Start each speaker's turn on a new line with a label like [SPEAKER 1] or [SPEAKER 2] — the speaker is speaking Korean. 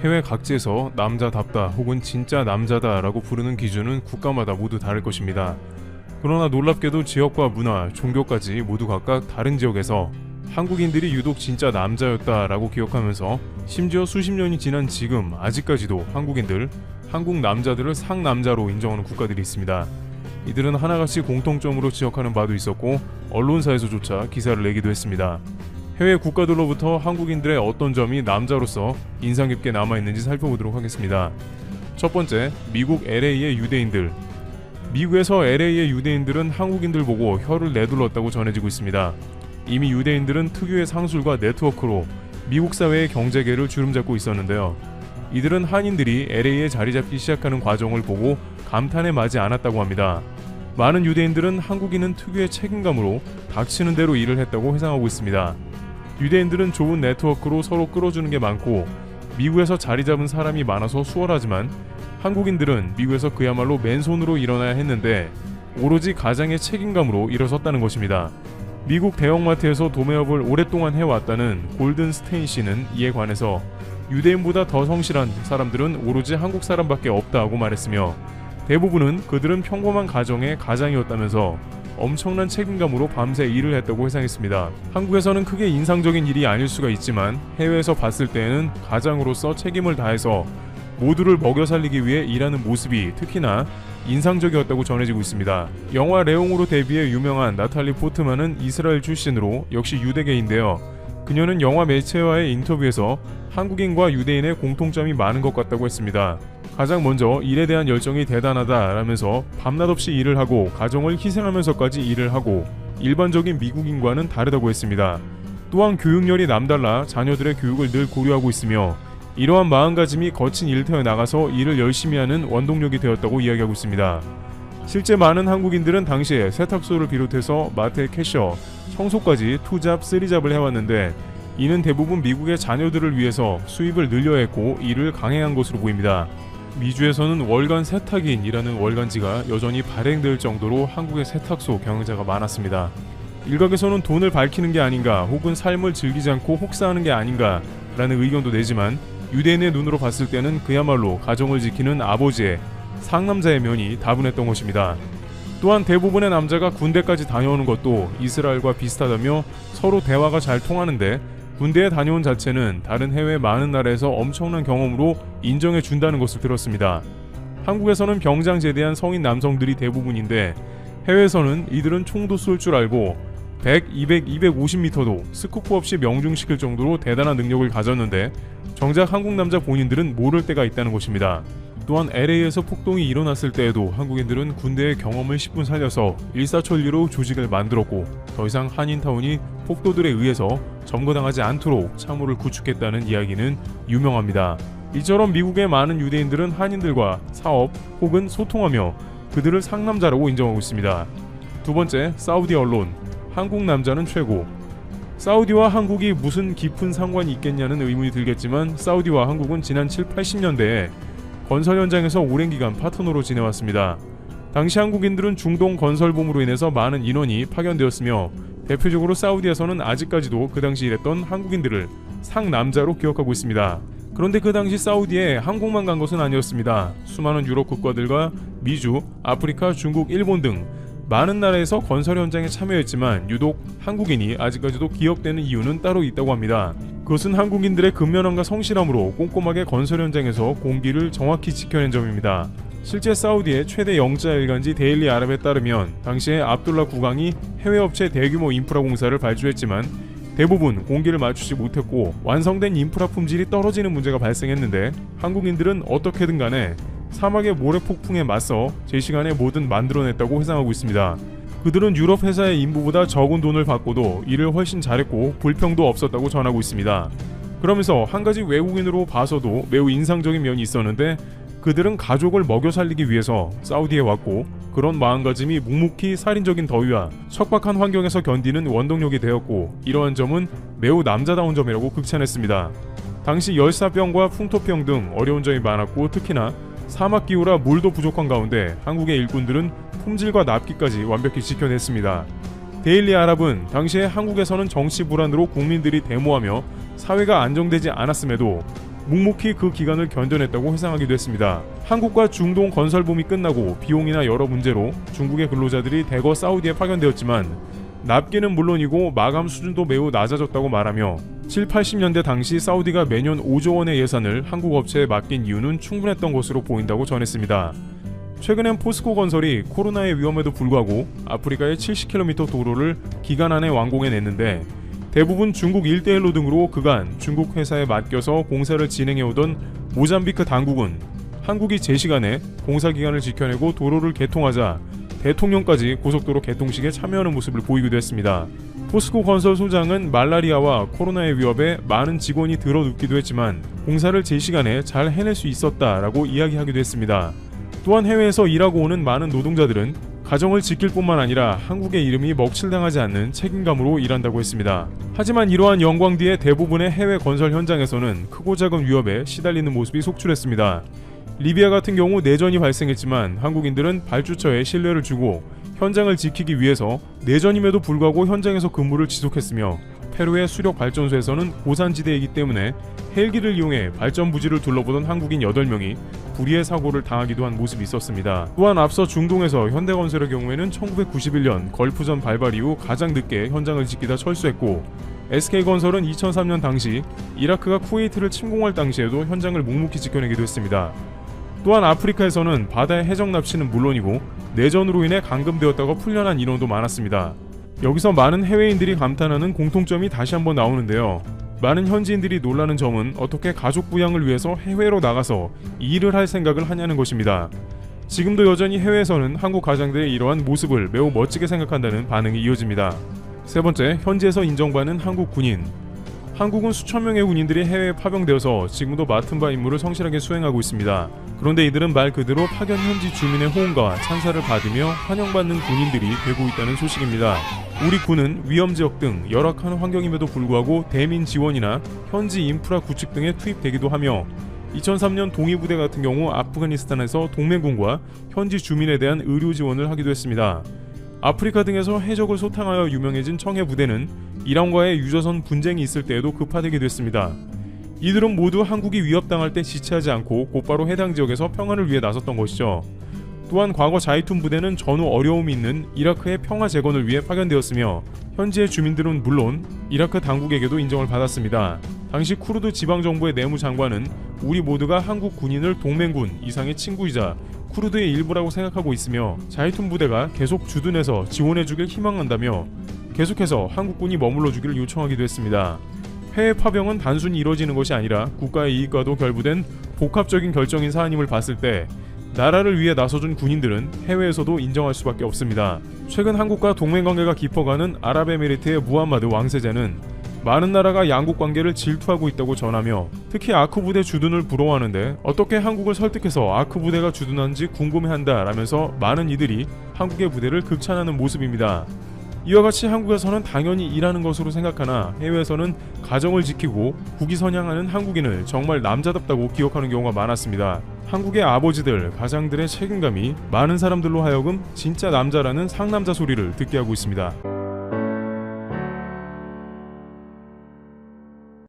[SPEAKER 1] 해외 각지에서 남자답다 혹은 진짜 남자다 라고 부르는 기준은 국가마다 모두 다를 것입니다. 그러나 놀랍게도 지역과 문화, 종교까지 모두 각각 다른 지역에서 한국인들이 유독 진짜 남자였다 라고 기억하면서 심지어 수십 년이 지난 지금 아직까지도 한국 남자들을 상남자로 인정하는 국가들이 있습니다. 이들은 하나같이 공통점으로 지적하는 바도 있었고 언론사에서조차 기사를 내기도 했습니다. 해외 국가들로부터 한국인들의 어떤 점이 남자로서 인상 깊게 남아있는지 살펴보도록 하겠습니다. 첫 번째, 미국 LA의 유대인들. 미국에서 LA의 유대인들은 한국인들 보고 혀를 내둘렀다고 전해지고 있습니다. 이미 유대인들은 특유의 상술과 네트워크로 미국 사회의 경제계를 주름잡고 있었는데요. 이들은 한인들이 LA에 자리 잡기 시작하는 과정을 보고 감탄에 마지 않았다고 합니다. 많은 유대인들은 한국인은 특유의 책임감으로 닥치는 대로 일을 했다고 회상하고 있습니다. 유대인들은 좋은 네트워크로 서로 끌어주는 게 많고 미국에서 자리 잡은 사람이 많아서 수월하지만 한국인들은 미국에서 그야말로 맨손으로 일어나야 했는데 오로지 가장의 책임감으로 일어섰다는 것입니다. 미국 대형마트에서 도매업을 오랫동안 해왔다는 골든 스테인 씨는 이에 관해서 유대인보다 더 성실한 사람들은 오로지 한국 사람밖에 없다고 말했으며 대부분은 그들은 평범한 가정의 가장이었다면서 엄청난 책임감으로 밤새 일을 했다고 회상했습니다. 한국에서는 크게 인상적인 일이 아닐 수가 있지만 해외에서 봤을 때에는 가장으로서 책임을 다해서 모두를 먹여 살리기 위해 일하는 모습이 특히나 인상적이었다고 전해지고 있습니다. 영화 레옹으로 데뷔해 유명한 나탈리 포트만은 이스라엘 출신으로 역시 유대계인데요. 그녀는 영화 매체와의 인터뷰에서 한국인과 유대인의 공통점이 많은 것 같다고 했습니다. 가장 먼저 일에 대한 열정이 대단하다라면서 밤낮 없이 일을 하고 가정을 희생하면서까지 일을 하고 일반적인 미국인과는 다르다고 했습니다. 또한 교육열이 남달라 자녀들의 교육을 늘 고려하고 있으며 이러한 마음가짐이 거친 일터에 나가서 일을 열심히 하는 원동력이 되었다고 이야기하고 있습니다. 실제 많은 한국인들은 당시에 세탁소를 비롯해서 마트의 캐셔, 청소까지 투잡, 쓰리잡을 해왔는데 이는 대부분 미국의 자녀들을 위해서 수입을 늘려야 했고 일을 강행한 것으로 보입니다. 미주에서는 월간 세탁인이라는 월간지가 여전히 발행될 정도로 한국의 세탁소 경영자가 많았습니다. 일각에서는 돈을 밝히는 게 아닌가 혹은 삶을 즐기지 않고 혹사하는 게 아닌가 라는 의견도 내지만 유대인의 눈으로 봤을 때는 그야말로 가정을 지키는 아버지의 상남자의 면이 다분했던 것입니다. 또한 대부분의 남자가 군대까지 다녀오는 것도 이스라엘과 비슷하다며 서로 대화가 잘 통하는데 군대에 다녀온 자체는 다른 해외 많은 나라에서 엄청난 경험으로 인정해 준다는 것을 들었습니다. 한국에서는 병장 제대한 성인 남성들이 대부분인데 해외에서는 이들은 총도 쏠 줄 알고 100, 200, 250m도 스코프 없이 명중시킬 정도로 대단한 능력을 가졌는데 정작 한국 남자 본인들은 모를 때가 있다는 것입니다. 또한 LA에서 폭동이 일어났을 때에도 한국인들은 군대의 경험을 10분 살려서 일사천리로 조직을 만들었고 더 이상 한인타운이 폭도들에 의해서 점거당하지 않도록 참호를 구축했다는 이야기는 유명합니다. 이처럼 미국의 많은 유대인들은 한인들과 사업 혹은 소통하며 그들을 상남자라고 인정하고 있습니다. 두 번째, 사우디 언론. 한국 남자는 최고. 사우디와 한국이 무슨 깊은 상관이 있겠냐는 의문이 들겠지만 사우디와 한국은 지난 7, 80년대에 건설 현장에서 오랜 기간 파트너로 지내왔습니다. 당시 한국인들은 중동 건설붐으로 인해서 많은 인원이 파견되었으며 대표적으로 사우디에서는 아직까지도 그 당시 일했던 한국인들을 상남자로 기억하고 있습니다. 그런데 그 당시 사우디에 한국만 간 것은 아니었습니다. 수많은 유럽 국가들과 미주, 아프리카, 중국, 일본 등 많은 나라에서 건설 현장에 참여했지만 유독 한국인이 아직까지도 기억되는 이유는 따로 있다고 합니다. 그것은 한국인들의 근면함과 성실함으로 꼼꼼하게 건설 현장에서 공기를 정확히 지켜낸 점입니다. 실제 사우디의 최대 영자 일간지 데일리 아랍에 따르면 당시에 압둘라 국왕이 해외 업체 대규모 인프라 공사를 발주했지만 대부분 공기를 맞추지 못했고 완성된 인프라 품질이 떨어지는 문제가 발생했는데 한국인들은 어떻게든 간에 사막의 모래폭풍에 맞서 제 시간에 뭐든 만들어냈다고 회상하고 있습니다. 그들은 유럽 회사의 인부보다 적은 돈을 받고도 일을 훨씬 잘했고 불평도 없었다고 전하고 있습니다. 그러면서 한 가지 외국인으로 봐서도 매우 인상적인 면이 있었는데 그들은 가족을 먹여 살리기 위해서 사우디에 왔고 그런 마음가짐이 묵묵히 살인적인 더위와 척박한 환경에서 견디는 원동력이 되었고 이러한 점은 매우 남자다운 점이라고 극찬했습니다. 당시 열사병과 풍토병 등 어려운 점이 많았고 특히나 사막기후라 물도 부족한 가운데 한국의 일꾼들은 품질과 납기까지 완벽히 지켜냈습니다. 데일리 아랍은 당시에 한국에서는 정치 불안으로 국민들이 데모하며 사회가 안정되지 않았음에도 묵묵히 그 기간을 견뎌냈다고 회상하기도 했습니다. 한국과 중동 건설붐이 끝나고 비용이나 여러 문제로 중국의 근로자들이 대거 사우디에 파견되었지만 납기는 물론이고 마감 수준도 매우 낮아졌다고 말하며 7, 80년대 당시 사우디가 매년 5조 원의 예산을 한국 업체에 맡긴 이유는 충분했던 것으로 보인다고 전했습니다. 최근엔 포스코 건설이 코로나의 위험에도 불구하고 아프리카의 70km 도로를 기간 안에 완공해냈는데 대부분 중국 1대1로 등으로 그간 중국 회사에 맡겨서 공사를 진행해오던 모잠비크 당국은 한국이 제 시간에 공사 기간을 지켜내고 도로를 개통하자 대통령까지 고속도로 개통식에 참여하는 모습을 보이기도 했습니다. 포스코 건설 소장은 말라리아와 코로나의 위협에 많은 직원이 들어눕기도 했지만 공사를 제 시간에 잘 해낼 수 있었다라고 이야기하기도 했습니다. 또한 해외에서 일하고 오는 많은 노동자들은 가정을 지킬 뿐만 아니라 한국의 이름이 먹칠당하지 않는 책임감으로 일한다고 했습니다. 하지만 이러한 영광 뒤에 대부분의 해외 건설 현장에서는 크고 작은 위협에 시달리는 모습이 속출했습니다. 리비아 같은 경우 내전이 발생했지만 한국인들은 발주처에 신뢰를 주고 현장을 지키기 위해서 내전임에도 불구하고 현장에서 근무를 지속했으며 페루의 수력 발전소에서는 고산지대이기 때문에 헬기를 이용해 발전 부지를 둘러보던 한국인 8명이 불의의 사고를 당하기도 한 모습이 있었습니다. 또한 앞서 중동에서 현대건설의 경우에는 1991년 걸프전 발발 이후 가장 늦게 현장을 지키다 철수했고 SK건설은 2003년 당시 이라크가 쿠웨이트를 침공할 당시에도 현장을 묵묵히 지켜내기도 했습니다. 또한 아프리카에서는 바다의 해적 납치는 물론이고 내전으로 인해 감금되었다가 풀려난 인원도 많았습니다. 여기서 많은 해외인들이 감탄하는 공통점이 다시 한번 나오는데요. 많은 현지인들이 놀라는 점은 어떻게 가족 부양을 위해서 해외로 나가서 일을 할 생각을 하냐는 것입니다. 지금도 여전히 해외에서는 한국 가장들의 이러한 모습을 매우 멋지게 생각한다는 반응이 이어집니다. 세 번째, 현지에서 인정받는 한국 군인. 한국은 수천 명의 군인들이 해외에 파병되어서 지금도 맡은 바 임무를 성실하게 수행하고 있습니다. 그런데 이들은 말 그대로 파견 현지 주민의 호응과 찬사를 받으며 환영받는 군인들이 되고 있다는 소식입니다. 우리 군은 위험지역 등 열악한 환경임에도 불구하고 대민 지원이나 현지 인프라 구축 등에 투입되기도 하며 2003년 동위부대 같은 경우 아프가니스탄에서 동맹군과 현지 주민에 대한 의료 지원을 하기도 했습니다. 아프리카 등에서 해적을 소탕하여 유명해진 청해부대는 이란과의 유조선 분쟁이 있을 때에도 급파되기도 했습니다. 이들은 모두 한국이 위협당할 때 지체하지 않고 곧바로 해당 지역에서 평화를 위해 나섰던 것이죠. 또한 과거 자이툰 부대는 전후 어려움이 있는 이라크의 평화 재건을 위해 파견되었으며 현지의 주민들은 물론 이라크 당국에게도 인정을 받았습니다. 당시 쿠르드 지방정부의 내무장관은 우리 모두가 한국 군인을 동맹군 이상의 친구이자 쿠르드의 일부라고 생각하고 있으며 자이툰 부대가 계속 주둔해서 지원해주길 희망한다며 계속해서 한국군이 머물러주기를 요청하기도 했습니다. 해외 파병은 단순히 이뤄지는 것이 아니라 국가의 이익과도 결부된 복합적인 결정인 사안임을 봤을 때 나라를 위해 나서준 군인들은 해외에서도 인정할 수밖에 없습니다. 최근 한국과 동맹관계가 깊어가는 아랍에미리트의 무함마드 왕세자는 많은 나라가 양국 관계를 질투하고 있다고 전하며 특히 아크 부대 주둔을 부러워하는데 어떻게 한국을 설득해서 아크 부대가 주둔한지 궁금해한다라면서 많은 이들이 한국의 부대를 극찬하는 모습입니다. 이와 같이 한국에서는 당연히 일하는 것으로 생각하나 해외에서는 가정을 지키고 국위 선양하는 한국인을 정말 남자답다고 기억하는 경우가 많았습니다. 한국의 아버지들, 가장들의 책임감이 많은 사람들로 하여금 진짜 남자라는 상남자 소리를 듣게 하고 있습니다.